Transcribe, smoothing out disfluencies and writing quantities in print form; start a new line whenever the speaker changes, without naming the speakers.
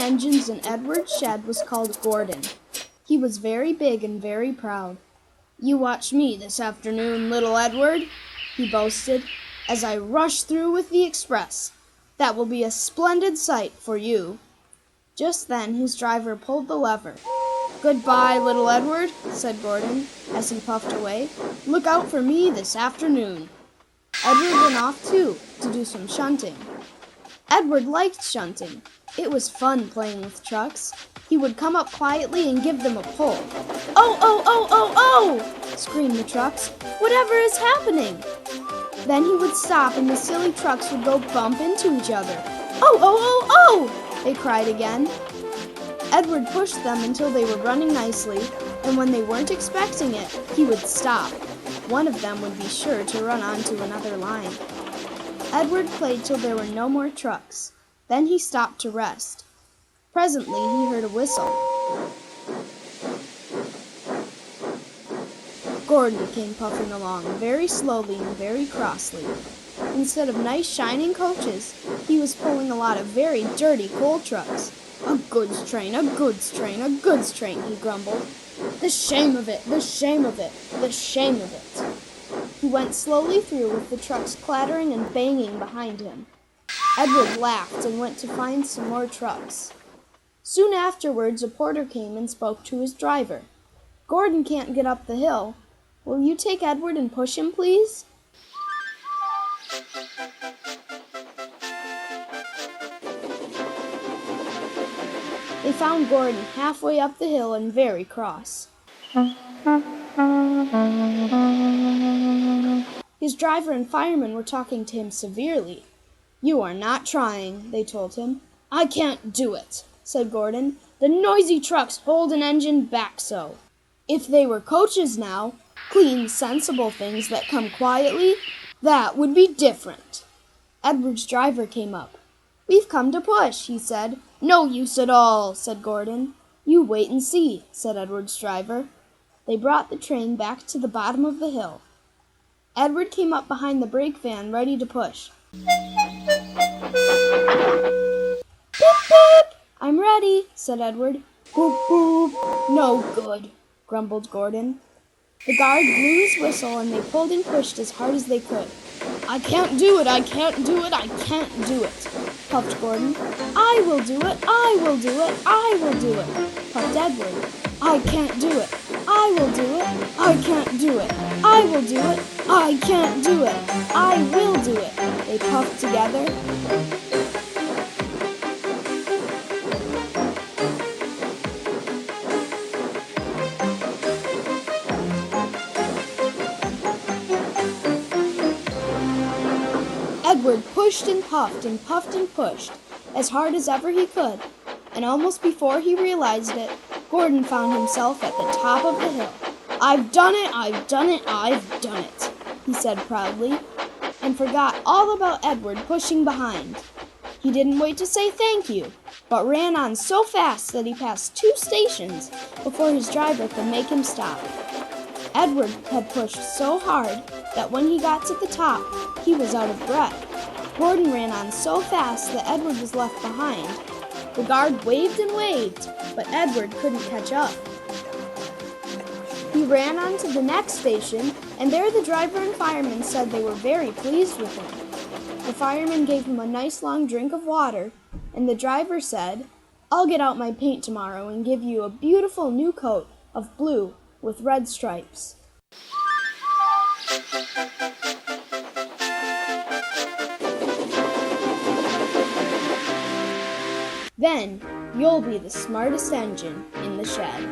engines in Edward's shed was called Gordon. He was very big and very proud. "You watch me this afternoon, little Edward," he boasted, "as I rush through with the express. That will be a splendid sight for you." Just then his driver pulled the lever. "Goodbye, little Edward," said Gordon, as he puffed away. "Look out for me this afternoon." Edward went off, too, to do some shunting. Edward liked shunting. It was fun playing with trucks. He would come up quietly and give them a pull. "Oh, oh, oh, oh, oh!" screamed the trucks. "Whatever is happening?" Then he would stop and the silly trucks would go bump into each other. "Oh, oh, oh, oh!" they cried again. Edward pushed them until they were running nicely, and when they weren't expecting it, he would stop. One of them would be sure to run onto another line. Edward played till there were no more trucks. Then he stopped to rest. Presently he heard a whistle. Gordon came puffing along, very slowly and very crossly. Instead of nice shining coaches, he was pulling a lot of very dirty coal trucks. "A goods train, a goods train, a goods train," he grumbled. "The shame of it, the shame of it, the shame of it." He went slowly through with the trucks clattering and banging behind him. Edward laughed and went to find some more trucks. Soon afterwards, a porter came and spoke to his driver. "Gordon can't get up the hill. Will you take Edward and push him, please?" They found Gordon halfway up the hill and very cross. His driver and fireman were talking to him severely. "You are not trying," they told him. "I can't do it," said Gordon. "The noisy trucks hold an engine back so. If they were coaches now, clean, sensible things that come quietly, that would be different." Edward's driver came up. "We've come to push," he said. "No use at all," said Gordon. "You wait and see," said Edward's driver. They brought the train back to the bottom of the hill. Edward came up behind the brake van, ready to push. "Beep, beep! I'm ready," said Edward. "Boop, boop! No good," grumbled Gordon. The guard blew his whistle and they pulled and pushed as hard as they could. "I can't do it, I can't do it, I can't do it," puffed Gordon. "I will do it, I will do it, I will do it," puffed Edward. "I can't do it, I will do it, I can't do it, I will do it, I can't do it, I will do it," they puffed together. Edward pushed and puffed and puffed and pushed, as hard as ever he could, and almost before he realized it, Gordon found himself at the top of the hill. "I've done it, I've done it, I've done it," he said proudly, and forgot all about Edward pushing behind. He didn't wait to say thank you, but ran on so fast that he passed 2 stations before his driver could make him stop. Edward had pushed so hard that when he got to the top, he was out of breath. Gordon ran on so fast that Edward was left behind. The guard waved and waved, but Edward couldn't catch up. He ran on to the next station, and there the driver and fireman said they were very pleased with him. The fireman gave him a nice long drink of water, and the driver said, "I'll get out my paint tomorrow and give you a beautiful new coat of blue with red stripes." Then you'll be the smartest engine in the shed.